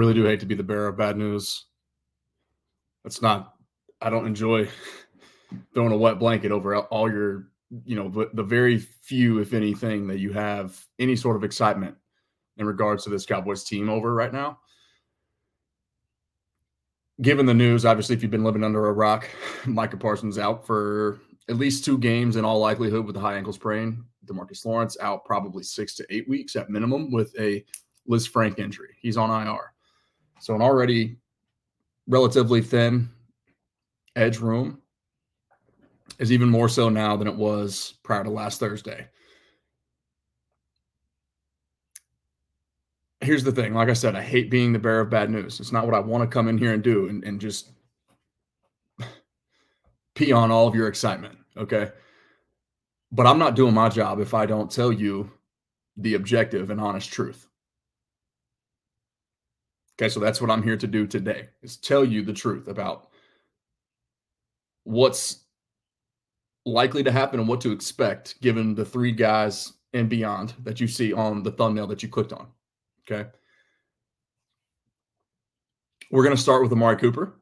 really do hate to be the bearer of bad news. I don't enjoy throwing a wet blanket over all your, the very few, if anything, that you have any sort of excitement in regards to this Cowboys team over right now. Given the news, obviously, if you've been living under a rock, Micah Parsons out for at least 2 games in all likelihood with a high ankle sprain. DeMarcus Lawrence out probably 6 to 8 weeks at minimum with a Frank injury. He's on IR. So an already relatively thin edge room is even more so now than it was prior to last Thursday. Here's the thing. Like I said, I hate being the bearer of bad news. It's not what I want to come in here and do and just pee on all of your excitement, okay? But I'm not doing my job if I don't tell you the objective and honest truth. Okay, so that's what I'm here to do today, is tell you the truth about what's likely to happen and what to expect given the 3 guys and beyond that you see on the thumbnail that you clicked on. Okay. We're going to start with Amari Cooper.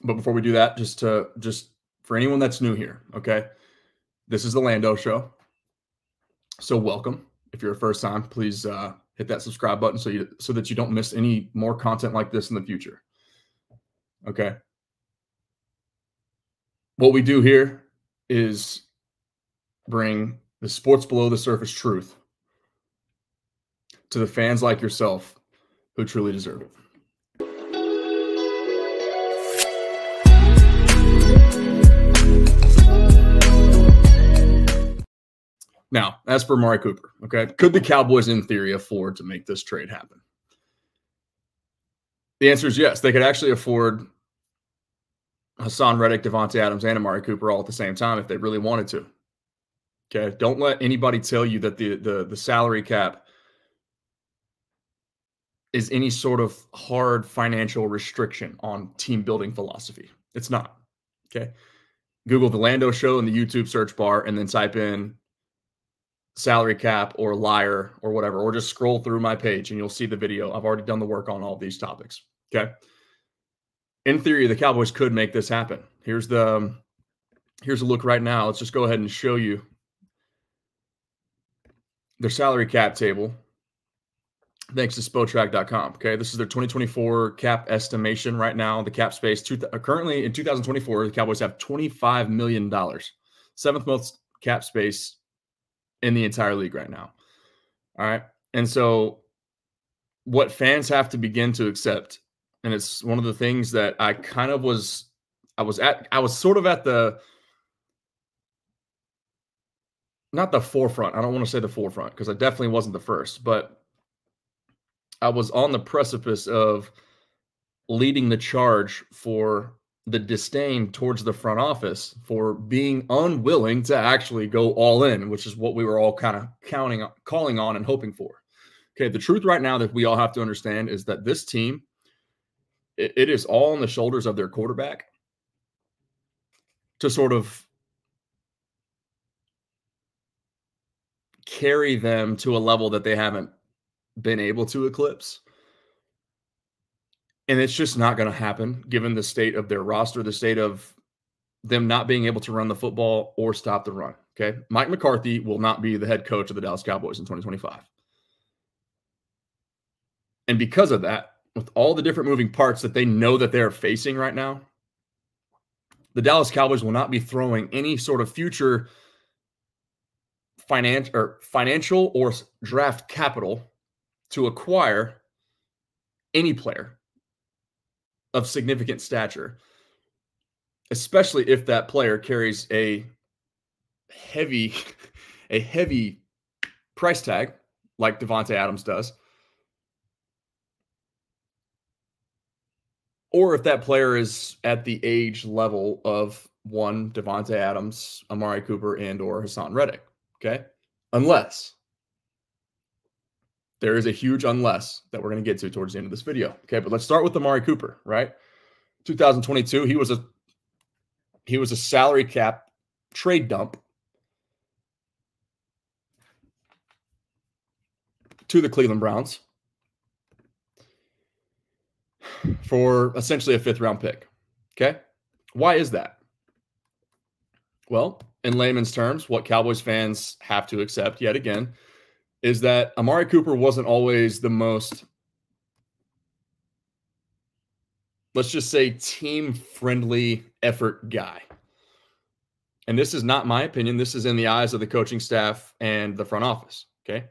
But before we do that, just for anyone that's new here, okay, this is the Lando Show. So welcome. If you're a first time, please hit that subscribe button so that you don't miss any more content like this in the future. Okay. What we do here is bring the sports below the surface truth to the fans like yourself who truly deserve it. Now, as for Amari Cooper, okay, could the Cowboys in theory afford to make this trade happen? The answer is yes. They could actually afford Hassan Reddick, Devontae Adams, and Amari Cooper all at the same time if they really wanted to. Okay, don't let anybody tell you that the salary cap is any sort of hard financial restriction on team building philosophy. It's not. Okay, Google the Lando Show in the YouTube search bar and then type in salary cap or liar or whatever, or just scroll through my page and you'll see the video. I've already done the work on all of these topics. Okay. In theory, the Cowboys could make this happen. Here's a look right now. Let's just go ahead and show you their salary cap table. Thanks to Spotrac.com. Okay. This is their 2024 cap estimation right now. The cap space currently in 2024, the Cowboys have $25 million, 7th most cap space in the entire league right now. All right. And so what fans have to begin to accept, and it's one of the things that I was sort of at not the forefront. I don't want to say the forefront because I definitely wasn't the first, but I was on the precipice of leading the charge for the disdain towards the front office for being unwilling to actually go all in, which is what we were all kind of calling on and hoping for. Okay, the truth right now that we all have to understand is that this team, it is all on the shoulders of their quarterback to sort of carry them to a level that they haven't been able to eclipse. And it's just not going to happen given the state of their roster, the state of them not being able to run the football or stop the run. Okay. Mike McCarthy will not be the head coach of the Dallas Cowboys in 2025. And because of that, with all the different moving parts that they know that they're facing right now, the Dallas Cowboys will not be throwing any sort of future financial or draft capital to acquire any player of significant stature, especially if that player carries a heavy price tag like Devontae Adams does, or if that player is at the age level of one Devontae Adams, Amari Cooper, and or Hassan Reddick. Okay, unless there is a huge unless that we're going to get to towards the end of this video. Okay, but let's start with Amari Cooper, right? 2022, he was a salary cap trade dump to the Cleveland Browns. for essentially a 5th-round pick. Okay? Why is that? Well, in layman's terms, what Cowboys fans have to accept yet again is that Amari Cooper wasn't always the most, let's just say, team-friendly effort guy. And this is not my opinion. This is in the eyes of the coaching staff and the front office. Okay?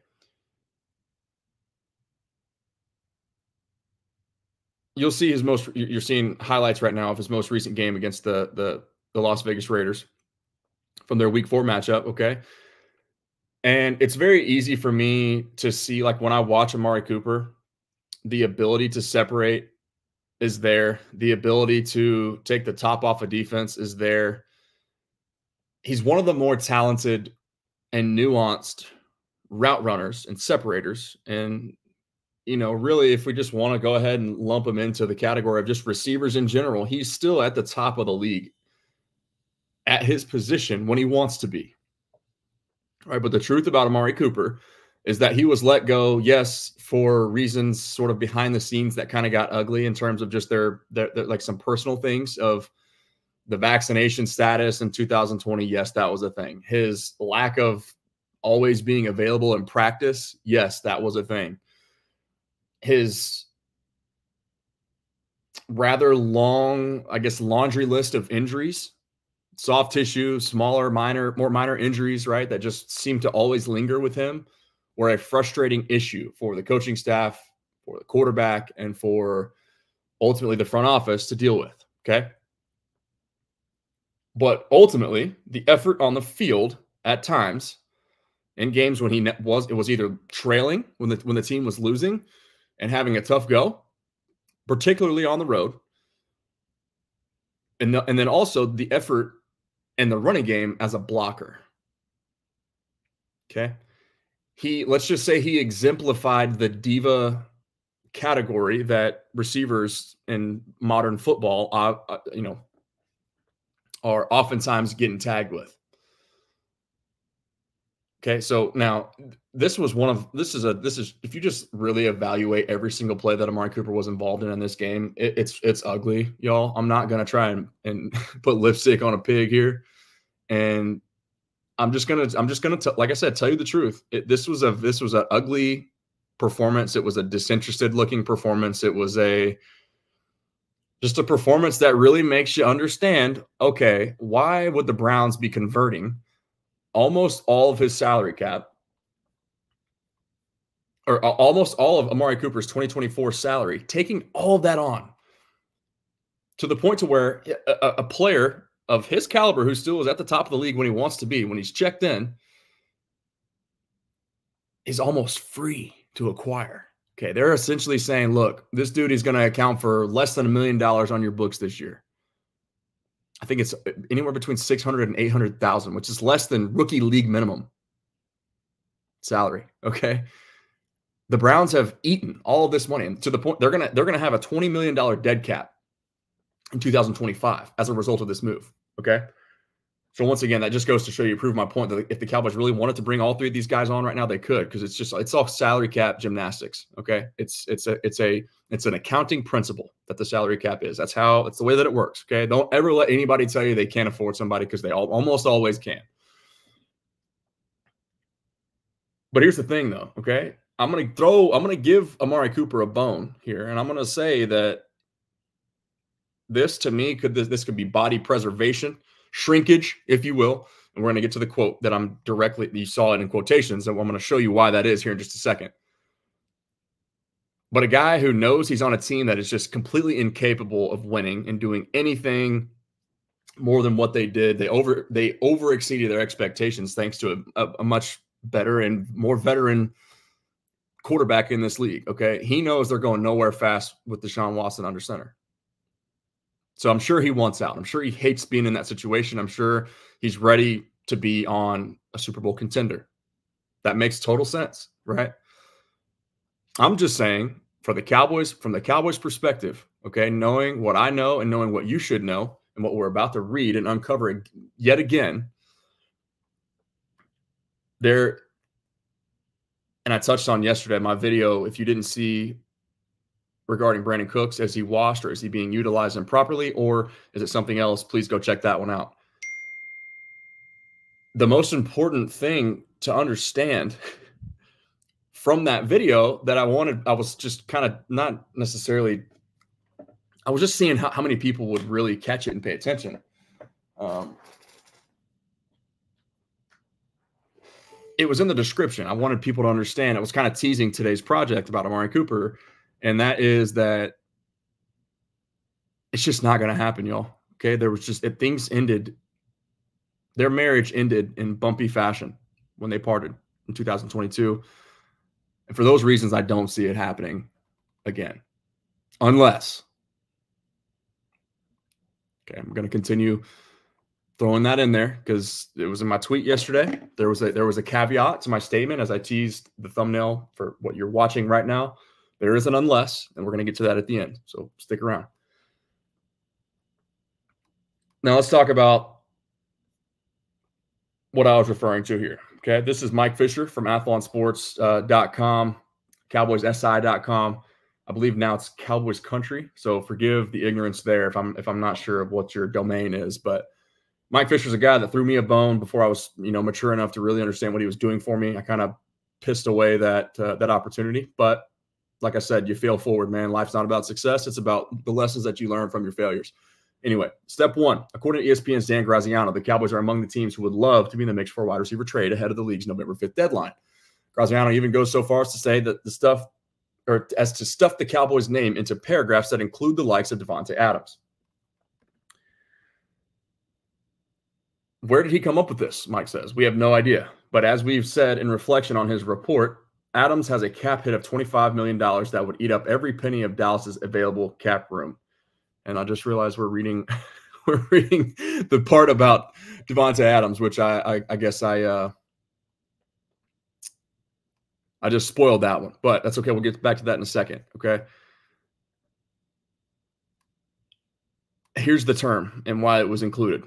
You'll see you're seeing highlights right now of his most recent game against the Las Vegas Raiders from their week 4 matchup. Okay? And it's very easy for me to see, like, when I watch Amari Cooper, the ability to separate is there. The ability to take the top off of defense is there. He's one of the more talented and nuanced route runners and separators. And, really, if we just want to go ahead and lump him into the category of just receivers in general, he's still at the top of the league at his position when he wants to be. Right, but the truth about Amari Cooper is that he was let go, yes, for reasons sort of behind the scenes that kind of got ugly in terms of just their like some personal things of the vaccination status in 2020. Yes, that was a thing. His lack of always being available in practice. Yes, that was a thing. His rather long, I guess, laundry list of injuries. Soft tissue, smaller, more minor injuries, right, that just seem to always linger with him, were a frustrating issue for the coaching staff, for the quarterback, and for ultimately the front office to deal with. Okay. But ultimately, the effort on the field at times in games when it was either trailing when the team was losing and having a tough go, particularly on the road, and then also the effort in the running game as a blocker. Okay. Let's just say he exemplified the diva category that receivers in modern football, are oftentimes getting tagged with. Okay. So now this is if you just really evaluate every single play that Amari Cooper was involved in this game, it's ugly, y'all. I'm not going to try and put lipstick on a pig here. And I'm just gonna like I said, tell you the truth. This was an ugly performance. It was a disinterested looking performance. It was just a performance that really makes you understand, okay, why would the Browns be converting almost all of his salary cap, or almost all of Amari Cooper's 2024 salary, taking all of that on to the point to where a player of his caliber, who still is at the top of the league when he wants to be, when he's checked in, is almost free to acquire. Okay, they're essentially saying, look, this dude is going to account for less than $1 million on your books this year. I think it's anywhere between 600 and 800,000, which is less than rookie league minimum salary. Okay, the Browns have eaten all of this money, and to the point they're gonna have a $20 million dead cap in 2025 as a result of this move. Okay. So once again, that just goes to show you, prove my point that if the Cowboys really wanted to bring all 3 of these guys on right now, they could, because it's all salary cap gymnastics. Okay. It's an accounting principle that the salary cap is. That's the way that it works. Okay. Don't ever let anybody tell you they can't afford somebody, because they almost always can. But here's the thing though. Okay. I'm going to give Amari Cooper a bone here. And I'm going to say that this, to me, this could be body preservation, shrinkage, if you will. And we're going to get to the quote that you saw it in quotations, and I'm going to show you why that is here in just a second. But a guy who knows he's on a team that is just completely incapable of winning and doing anything more than what they did. They over exceeded their expectations thanks to a much better and more veteran quarterback in this league. Okay. He knows they're going nowhere fast with Deshaun Watson under center. So I'm sure he wants out. I'm sure he hates being in that situation. I'm sure he's ready to be on a Super Bowl contender. That makes total sense, right? I'm just saying, from the Cowboys perspective, okay, knowing what I know and knowing what you should know and what we're about to read and uncover yet again, and I touched on yesterday, my video, if you didn't see regarding Brandon Cooks. Is he washed, or is he being utilized improperly, or is it something else? Please go check that one out. The most important thing to understand from that video that I was just kind of not necessarily, I was just seeing how many people would really catch it and pay attention. It was in the description. I wanted people to understand. It was kind of teasing today's project about Amari Cooper, and that is that it's just not going to happen, y'all. Okay, there was just things ended. Their marriage ended in bumpy fashion when they parted in 2022, and for those reasons, I don't see it happening again, unless. Okay, I'm going to continue throwing that in there because it was in my tweet yesterday. There was a caveat to my statement as I teased the thumbnail for what you're watching right now. There is an unless, and we're going to get to that at the end. So stick around. Now let's talk about what I was referring to here. Okay, this is Mike Fisher from athlonsports.com, cowboyssi.com. I believe now it's Cowboys Country. So forgive the ignorance there if I'm not sure of what your domain is, but Mike Fisher's a guy that threw me a bone before I was, mature enough to really understand what he was doing for me. I kind of pissed away that opportunity. But like I said, you fail forward, man. Life's not about success. It's about the lessons that you learn from your failures. Anyway, step one, according to ESPN's Dan Graziano, the Cowboys are among the teams who would love to be in the mix for a wide receiver trade ahead of the league's November 5th deadline. Graziano even goes so far as to say that stuff the Cowboys' name into paragraphs that include the likes of Davante Adams. Where did he come up with this? Mike says. We have no idea. But as we've said in reflection on his report, Adams has a cap hit of $25 million that would eat up every penny of Dallas's available cap room. And I just realized we're reading the part about Davante Adams, which I guess I just spoiled that one. But that's okay. We'll get back to that in a second. Okay. Here's the term and why it was included,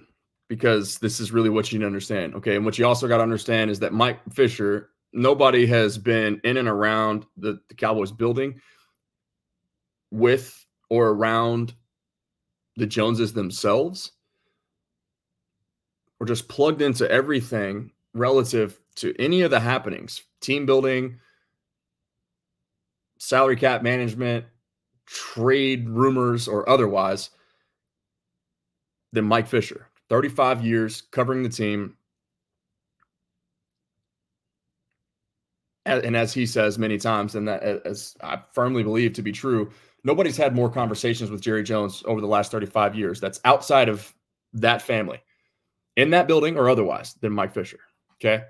because this is really what you need to understand. Okay. And what you also got to understand is that Mike Fisher, nobody has been in and around the Cowboys building with or around the Joneses themselves, or just plugged into everything relative to any of the happenings, team building, salary cap management, trade rumors, or otherwise, than Mike Fisher. 35 years covering the team. And as he says many times, and that, as I firmly believe to be true, nobody's had more conversations with Jerry Jones over the last 35 years that's outside of that family, in that building or otherwise, than Mike Fisher. Okay.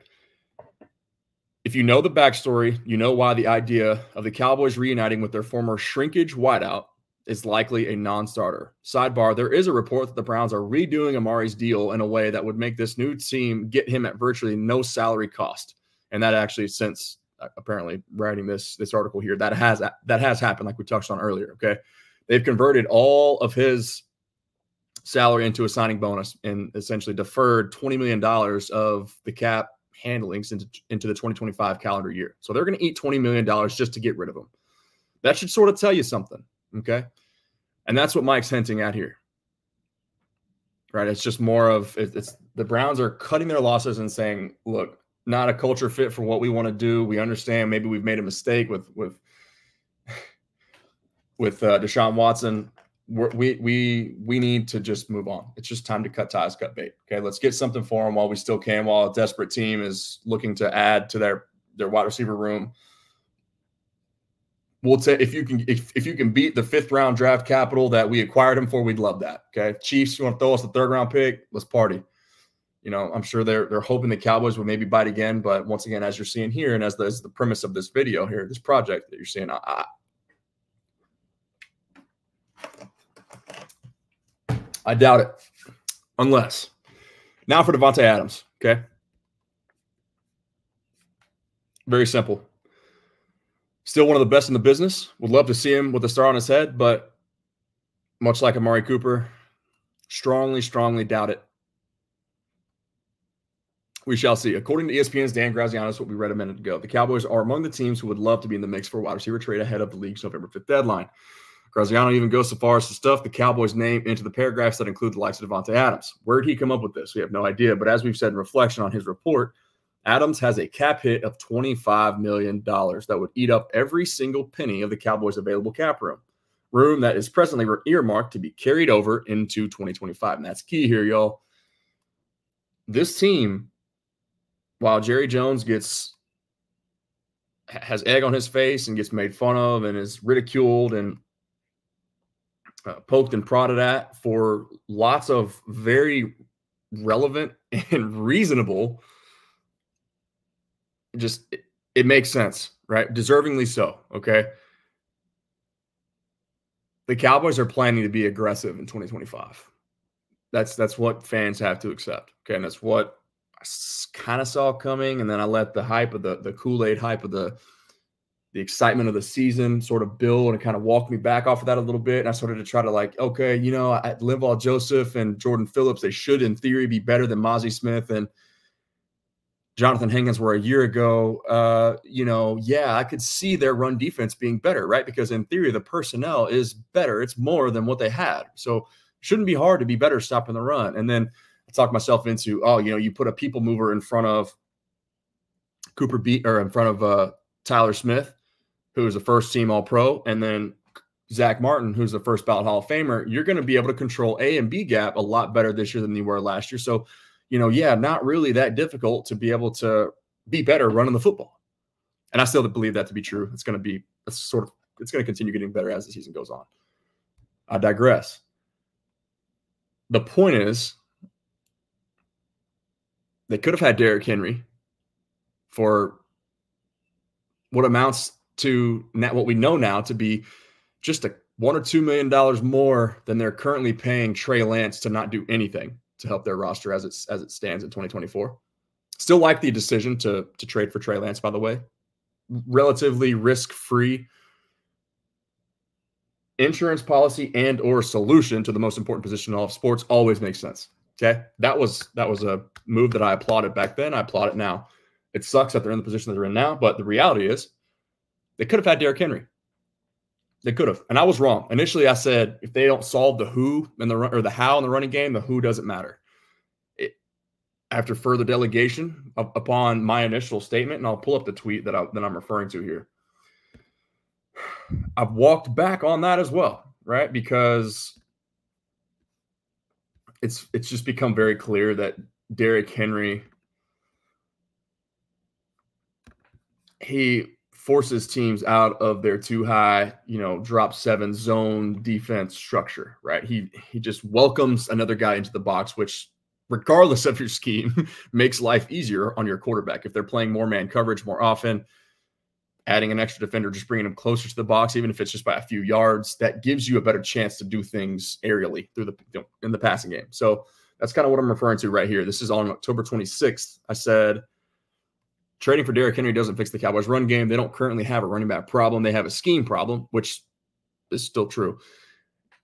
If you know the backstory, you know why the idea of the Cowboys reuniting with their former shrinkage wideout is likely a non-starter. Sidebar, there is a report that the Browns are redoing Amari's deal in a way that would make this new team get him at virtually no salary cost. And that actually, since apparently writing this article here, that has happened, like we touched on earlier. Okay. They've converted all of his salary into a signing bonus and essentially deferred $20 million of the cap handlings into the 2025 calendar year. So they're going to eat $20 million just to get rid of him. That should sort of tell you something. Okay. And that's what Mike's hinting at here. Right. It's just more of it's the Browns are cutting their losses and saying, look, not a culture fit for what we want to do. We understand maybe we've made a mistake with Deshaun Watson. We need to just move on. It's just time to cut ties, cut bait. Okay, let's get something for him while we still can. While a desperate team is looking to add to their wide receiver room, we'll take if you can beat the 5th round draft capital that we acquired him for, we'd love that. Okay, Chiefs, you want to throw us the 3rd round pick? Let's party. I'm sure they're hoping the Cowboys will maybe bite again. But once again, as you're seeing here, and as the premise of this video here, this project that you're seeing, I doubt it. Unless. Now for Davante Adams, okay? Very simple. Still one of the best in the business. Would love to see him with a star on his head, but much like Amari Cooper, strongly, strongly doubt it. We shall see. According to ESPN's Dan Graziano, what we read a minute ago, the Cowboys are among the teams who would love to be in the mix for a wide receiver trade ahead of the league's November 5th deadline. Graziano even goes so far as to stuff the Cowboys' name into the paragraphs that include the likes of Devontae Adams. Where did he come up with this? We have no idea. But as we've said in reflection on his report, Adams has a cap hit of $25 million that would eat up every single penny of the Cowboys' available cap room that is presently earmarked to be carried over into 2025. And that's key here, y'all. This team, while Jerry Jones has egg on his face and gets made fun of and is ridiculed and poked and prodded at for lots of very relevant and reasonable, it makes sense, right? Deservingly so, okay? The Cowboys are planning to be aggressive in 2025. That's what fans have to accept, okay? And that's what I kind of saw coming, and then I let the hype of the Kool-Aid hype of the excitement of the season sort of build and kind of walk me back off of that a little bit. And I started to try to Linval Joseph and Jordan Phillips, they should in theory be better than Mozzie Smith and Jonathan Hankins were a year ago. I could see their run defense being better, right? Because in theory, the personnel is better. It's more than what they had. So it shouldn't be hard to be better stopping the run. And then I talked myself into, you put a people mover in front of in front of Tyler Smith, who is a first-team All-Pro, and then Zach Martin, who's the first ballot Hall of Famer. You're going to be able to control A and B gap a lot better this year than you were last year. So, not really that difficult to be able to be better running the football. And I still believe that to be true. It's going to continue getting better as the season goes on. I digress. The point is, they could have had Derrick Henry for what amounts to what we know now to be just $1 or $2 million more than they're currently paying Trey Lance to not do anything to help their roster as it stands in 2024. Still like the decision to trade for Trey Lance, by the way. Relatively risk-free insurance policy and or solution to the most important position in all of sports always makes sense. Okay, that was a move that I applauded back then. I applaud it now. It sucks that they're in the position that they're in now, but the reality is they could have had Derrick Henry. They could have, and I was wrong. Initially, I said if they don't solve the who and the how in the running game, the who doesn't matter. After further delegation upon my initial statement, and I'll pull up the tweet that I'm referring to here. I've walked back on that as well, right? Because it's just become very clear that Derrick Henry, he forces teams out of their too high, drop 7 zone defense structure, right? He just welcomes another guy into the box, which regardless of your scheme makes life easier on your quarterback. If they're playing more man coverage more often, adding an extra defender, just bringing them closer to the box, even if it's just by a few yards, that gives you a better chance to do things aerially in the passing game. So that's kind of what I'm referring to right here. This is on October 26th. I said, trading for Derrick Henry doesn't fix the Cowboys' run game. They don't currently have a running back problem. They have a scheme problem, which is still true.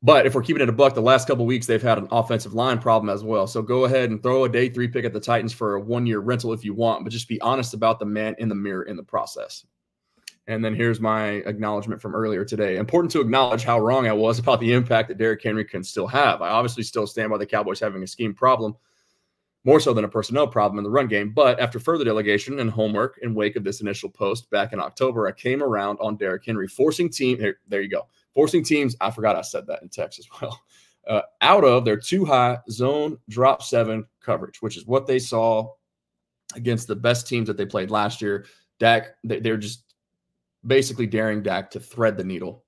But if we're keeping it a buck, the last couple of weeks, they've had an offensive line problem as well. So go ahead and throw a day 3 pick at the Titans for a 1-year rental if you want, but just be honest about the man in the mirror in the process. And then here's my acknowledgement from earlier today. Important to acknowledge how wrong I was about the impact that Derrick Henry can still have. I obviously still stand by the Cowboys having a scheme problem, more so than a personnel problem in the run game. But after further delegation and homework in wake of this initial post back in October, I came around on Derrick Henry, forcing teams, there you go, forcing teams, I forgot I said that in text as well, out of their too high zone drop 7 coverage, which is what they saw against the best teams that they played last year. Dak, they're just basically daring Dak to thread the needle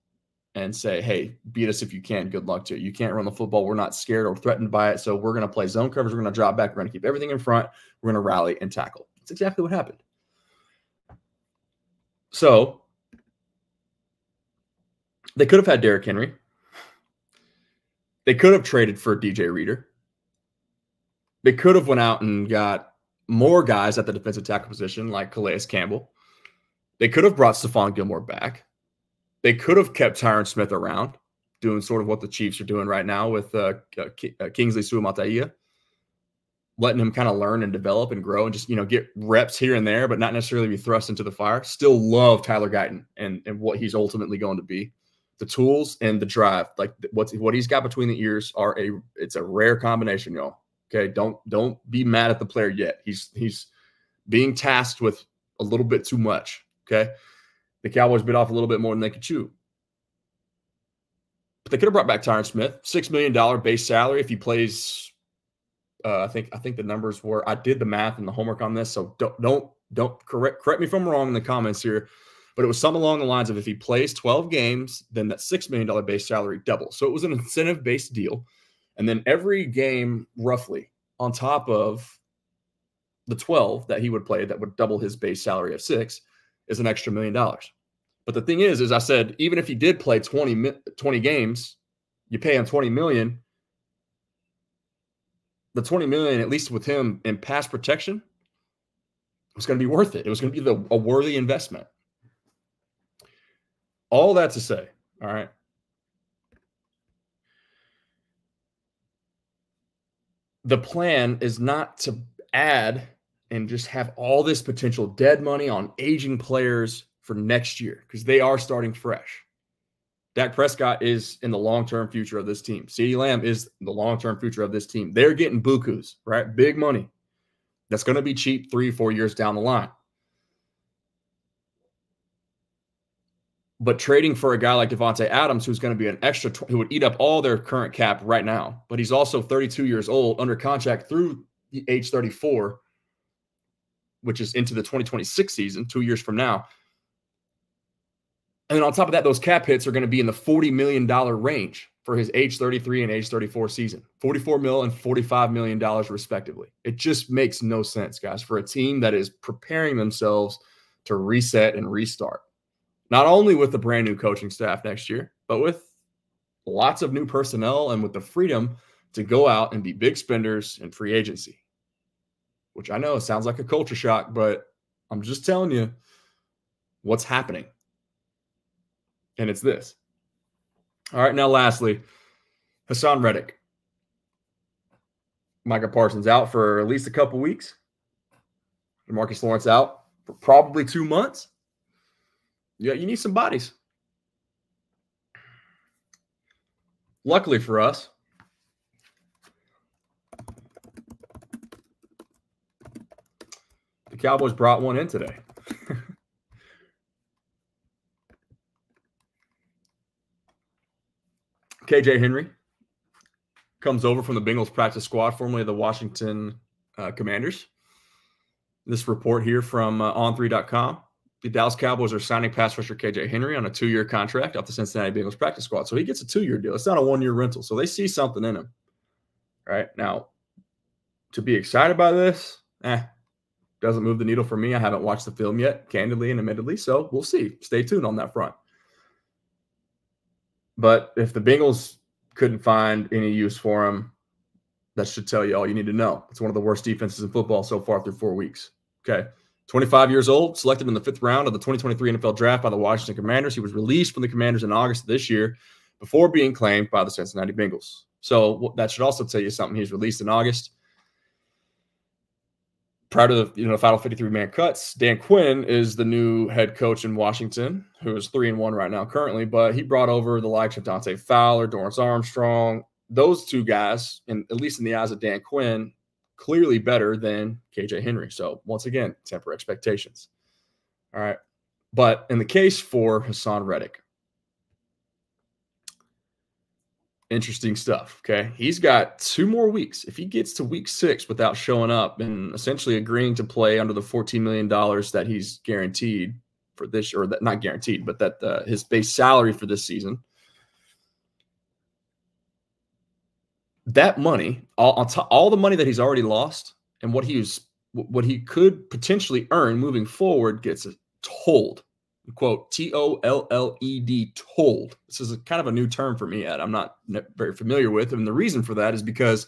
and say, hey, beat us if you can. Good luck to you. You can't run the football. We're not scared or threatened by it. So we're going to play zone coverage. We're going to drop back. We're going to keep everything in front. We're going to rally and tackle. That's exactly what happened. So they could have had Derrick Henry. They could have traded for DJ Reader. They could have went out and got more guys at the defensive tackle position like Calais Campbell. They could have brought Stephon Gilmore back. They could have kept Tyron Smith around, doing sort of what the Chiefs are doing right now with Kingsley Suamataia. letting him kind of learn and develop and grow and just, get reps here and there, but not necessarily be thrust into the fire. Still love Tyler Guyton and what he's ultimately going to be. The tools and the drive, like what he's got between the ears it's a rare combination, y'all. Okay. Don't be mad at the player yet. He's being tasked with a little bit too much. Okay. The Cowboys bit off a little bit more than they could chew. But they could have brought back Tyron Smith, $6 million base salary if he plays. I think the numbers were. I did the math and the homework on this, so don't correct me if I'm wrong in the comments here. But it was something along the lines of if he plays 12 games, then that $6 million base salary doubles. So it was an incentive-based deal, and then every game roughly on top of the 12 that he would play that would double his base salary of $6 is an extra $1 million. But the thing is I said, even if he did play 20 games, you pay him $20 million. The $20 million, at least with him in pass protection, was going to be worth it. It was going to be a worthy investment. All that to say, all right, the plan is not to add and just have all this potential dead money on aging players for next year because they are starting fresh. Dak Prescott is in the long-term future of this team. CeeDee Lamb is the long-term future of this team. They're getting bukus, right? Big money. That's going to be cheap 3-4 years down the line. But trading for a guy like Devontae Adams, who's going to be an extra, who would eat up all their current cap right now, but he's also 32 years old, under contract through the age 34, which is into the 2026 season, 2 years from now. And then on top of that, those cap hits are going to be in the $40 million range for his age 33 and age 34 season. $44 million and $45 million respectively. It just makes no sense, guys, for a team that is preparing themselves to reset and restart. Not only with the brand new coaching staff next year, but with lots of new personnel and with the freedom to go out and be big spenders in free agency. Which I know sounds like a culture shock, but I'm just telling you what's happening. And it's this. All right, now lastly, Hassan Reddick. Micah Parsons out for at least a couple weeks. DeMarcus Lawrence out for probably 2 months. Yeah, you need some bodies. Luckily for us, the Cowboys brought one in today. KJ Henry comes over from the Bengals practice squad, formerly the Washington Commanders. This report here from on3.com. The Dallas Cowboys are signing pass rusher KJ Henry on a 2-year contract off the Cincinnati Bengals practice squad. So he gets a 2-year deal. It's not a 1-year rental. So they see something in him. Right now, to be excited by this, doesn't move the needle for me. I haven't watched the film yet, candidly and admittedly. So we'll see. Stay tuned on that front. But if the Bengals couldn't find any use for him, that should tell you all you need to know. It's one of the worst defenses in football so far through 4 weeks. Okay. 25 years old, selected in the 5th round of the 2023 NFL Draft by the Washington Commanders. He was released from the Commanders in August of this year before being claimed by the Cincinnati Bengals. So that should also tell you something. He's released in August. Prior to the final 53-man cuts, Dan Quinn is the new head coach in Washington, who is 3-1 right now currently, but he brought over the likes of Dante Fowler, Dorrance Armstrong. Those two guys, and at least in the eyes of Dan Quinn, clearly better than KJ Henry. So once again, temper expectations. All right. But in the case for Hassan Reddick, interesting stuff. Okay. He's got 2 more weeks. If he gets to week 6 without showing up and essentially agreeing to play under the $14 million that he's guaranteed for this, or that not guaranteed, but that his base salary for this season, that money, all the money that he's already lost and what he could potentially earn moving forward gets tolled. Quote, TOLLED, tolled. This is kind of a new term for me, Ed. I'm not very familiar with. And the reason for that is because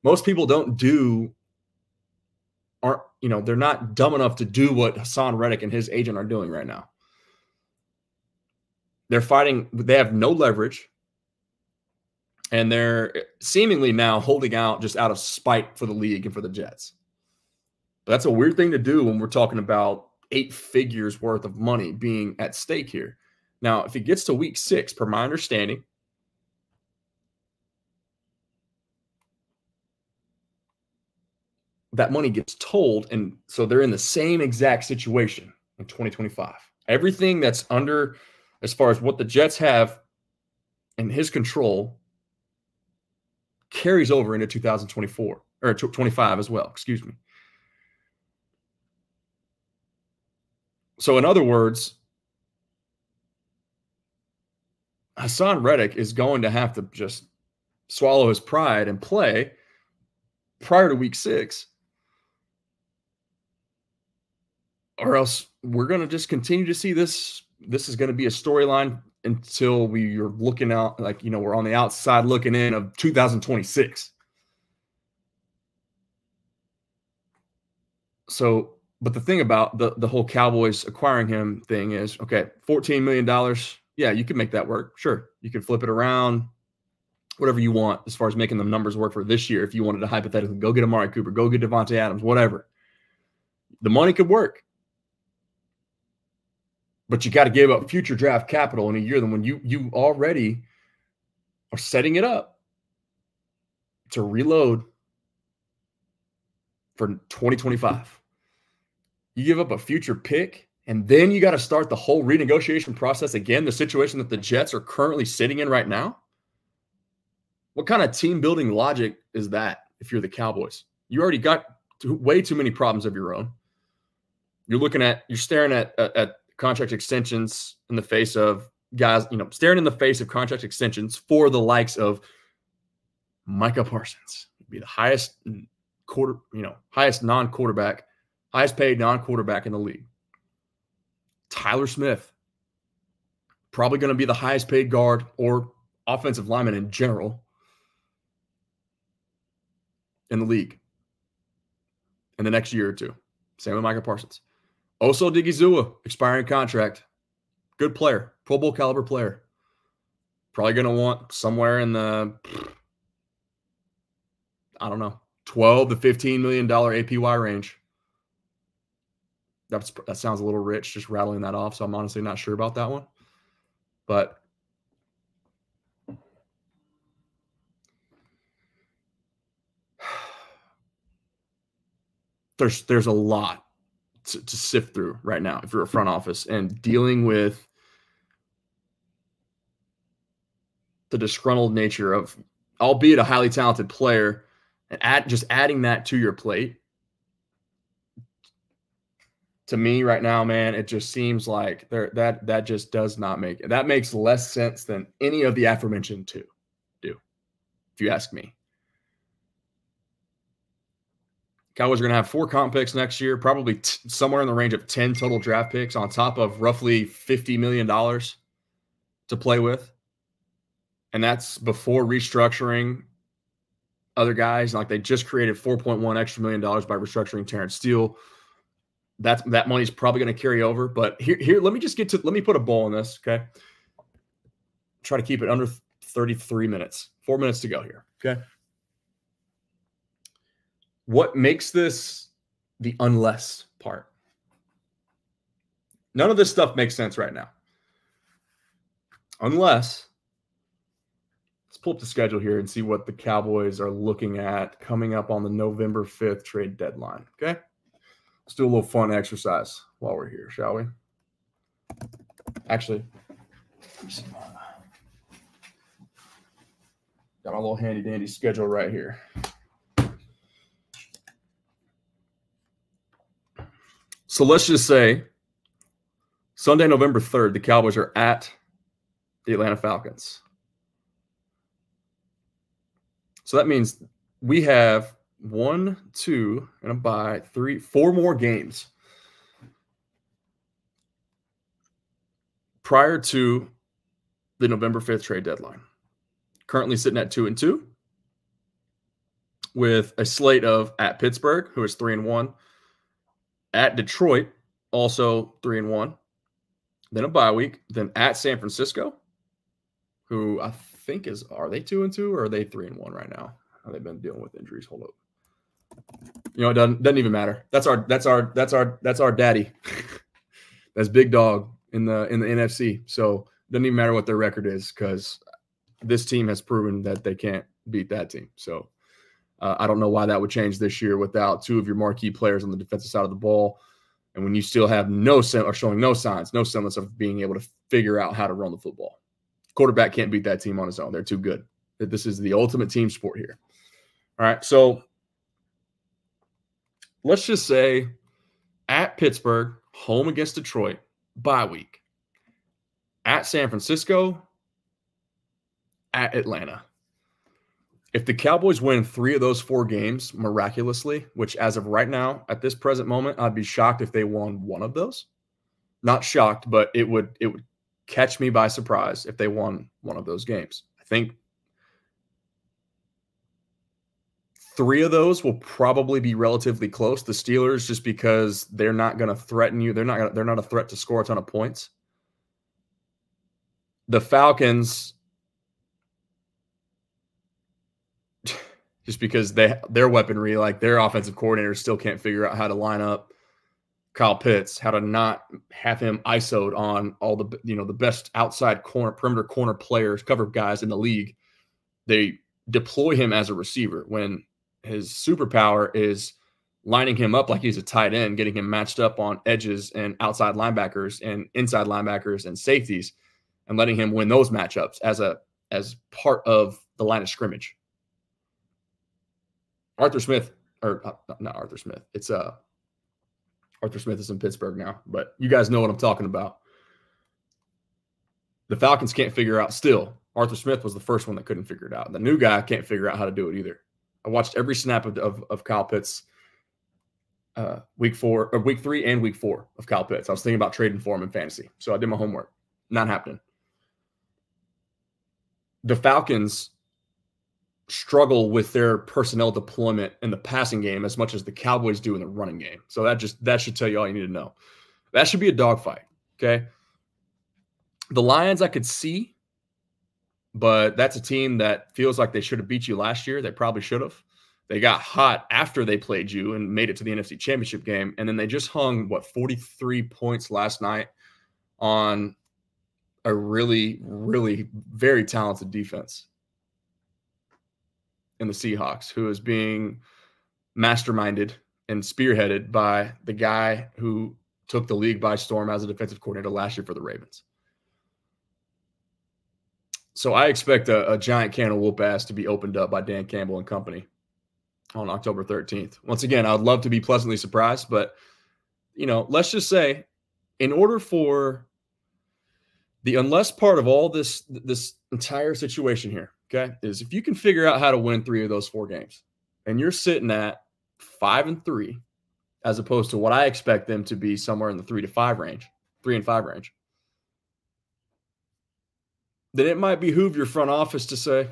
most people they're not dumb enough to do what Hassan Reddick and his agent are doing right now. They're fighting. They have no leverage. And they're seemingly now holding out just out of spite for the league and for the Jets. But that's a weird thing to do when we're talking about 8 figures worth of money being at stake here. Now, if it gets to week 6, per my understanding, that money gets told, and so they're in the same exact situation in 2025. Everything that's under, as far as what the Jets have in his control, carries over into 2024 or 25 as well. Excuse me. So, in other words, Hassan Reddick is going to have to just swallow his pride and play prior to week 6, or else we're going to just continue to see this. This is going to be a storyline until we're looking out, like, we're on the outside looking in of 2026. So, but the thing about the whole Cowboys acquiring him thing is, okay, $14 million. Yeah, you can make that work. Sure. You can flip it around, whatever you want as far as making the numbers work for this year. If you wanted to hypothetically go get Amari Cooper, go get Devontae Adams, whatever. The money could work. But you got to give up future draft capital in a year when you already are setting it up to reload for 2025. You give up a future pick, and then you got to start the whole renegotiation process again, the situation that the Jets are currently sitting in right now. What kind of team building logic is that if you're the Cowboys? You already got way too many problems of your own. You're staring at contract extensions in the face of guys, staring in the face of contract extensions for the likes of Micah Parsons, be the highest non-quarterback, highest paid non-quarterback in the league. Tyler Smith, probably going to be the highest paid guard or offensive lineman in general in the league in the next year or two. Same with Micah Parsons. Oso Digizua, expiring contract. Good player, Pro Bowl caliber player. Probably going to want somewhere in the, I don't know, $12 to $15 million APY range. That sounds a little rich, just rattling that off, so I'm honestly not sure about that one. But there's a lot to sift through right now if you're a front office and dealing with the disgruntled nature of, albeit a highly talented player, and just adding that to your plate. To me right now, man, it just seems like that just does not make it. That makes less sense than any of the aforementioned two do, if you ask me. Cowboys are going to have 4 comp picks next year, probably somewhere in the range of 10 total draft picks on top of roughly $50 million to play with. And that's before restructuring other guys. Like, they just created $4.1 extra million by restructuring Terrence Steele. That money's probably going to carry over. But here, let me put a bow on this, okay? Try to keep it under 33 minutes. 4 minutes to go here, okay? What makes this the unless part? None of this stuff makes sense right now. Unless, let's pull up the schedule here and see what the Cowboys are looking at coming up on the November 5th trade deadline, okay? Let's do a little fun exercise while we're here, shall we? Actually, got my little handy-dandy schedule right here. So let's just say Sunday, November 3rd, the Cowboys are at the Atlanta Falcons. So that means we have 1, 2, and a bye, 3, 4 more games prior to the November 5th trade deadline. Currently sitting at 2-2 with a slate of at Pittsburgh, who is 3-1, at Detroit, also 3-1, then a bye week, then at San Francisco, who I think are they 2-2 or are they 3-1 right now? They've been dealing with injuries. Hold up. It doesn't even matter. That's our daddy. That's big dog in the NFC. So it doesn't even matter what their record is because this team has proven that they can't beat that team. So I don't know why that would change this year without two of your marquee players on the defensive side of the ball. And when you still have showing no semblance of being able to figure out how to run the football. Quarterback can't beat that team on his own. They're too good. This is the ultimate team sport here. All right, so let's just say at Pittsburgh, home against Detroit, bye week. At San Francisco, at Atlanta. If the Cowboys win 3 of those 4 games miraculously, which as of right now, at this present moment, I'd be shocked if they won one of those. Not shocked, but it would catch me by surprise if they won one of those games. I think 3 of those will probably be relatively close. The Steelers, just because they're not going to threaten you. They're not a threat to score a ton of points. The Falcons, just because their weaponry, like their offensive coordinators still can't figure out how to line up Kyle Pitts, how to not have him ISO'd on all the the best outside perimeter corner players, cover guys in the league. They deploy him as a receiver when his superpower is lining him up like he's a tight end, getting him matched up on edges and outside linebackers and inside linebackers and safeties, and letting him win those matchups as part of the line of scrimmage. Arthur Smith, or not Arthur Smith. It's Arthur Smith is in Pittsburgh now, but you guys know what I'm talking about. The Falcons can't figure out still. Arthur Smith was the first one that couldn't figure it out. The new guy can't figure out how to do it either. I watched every snap of Kyle Pitts week 3 and week 4 of Kyle Pitts. I was thinking about trading for him in fantasy, so I did my homework. Not happening. The Falcons struggle with their personnel deployment in the passing game as much as the Cowboys do in the running game. So that should tell you all you need to know. That should be a dogfight, okay? The Lions I could see, but that's a team that feels like they should have beat you last year. They probably should have. They got hot after they played you and made it to the NFC Championship game, and then they just hung, 43 points last night on a really, really very talented defense in the Seahawks, who is being masterminded and spearheaded by the guy who took the league by storm as a defensive coordinator last year for the Ravens. So I expect a giant can of whoop ass to be opened up by Dan Campbell and company on October 13th. Once again, I'd love to be pleasantly surprised, but, let's just say in order for the unless part of all this entire situation here, okay, is if you can figure out how to win 3 of those 4 games and you're sitting at 5-3, as opposed to what I expect them to be somewhere in the 3-5 range, 3-5 range, then it might behoove your front office to say,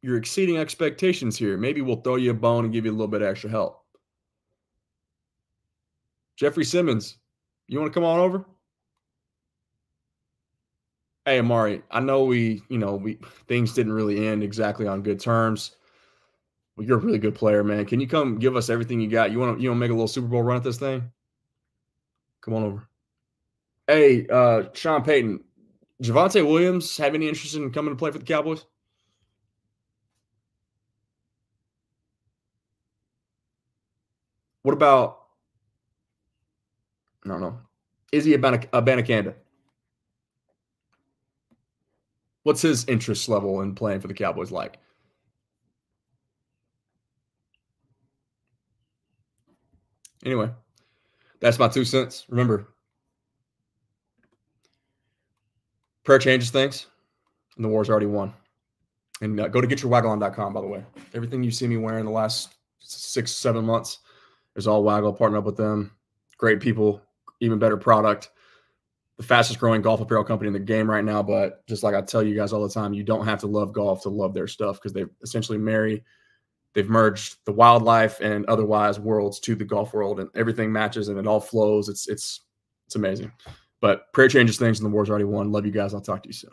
you're exceeding expectations here. Maybe we'll throw you a bone and give you a little bit of extra help. Jeffrey Simmons, you want to come on over? Hey, Amari, I know things didn't really end exactly on good terms. Well, you're a really good player, man. Can you come give us everything you got? You want to make a little Super Bowl run at this thing? Come on over. Hey, Sean Payton, Javonte Williams have any interest in coming to play for the Cowboys? What about, I don't know, Izzy Abanikanda? What's his interest level in playing for the Cowboys like? Anyway, that's my 2 cents. Remember, prayer changes things, and the war's already won. And go to getyourwaggle.com, by the way. Everything you see me wearing the last 6-7 months is all Waggle. Partner up with them. Great people, even better product. The fastest growing golf apparel company in the game right now. But just like I tell you guys all the time, you don't have to love golf to love their stuff, because they essentially they've merged the wildlife and otherwise worlds to the golf world, and everything matches and it all flows. It's amazing. But prayer changes things and the war's already won. Love you guys. I'll talk to you soon.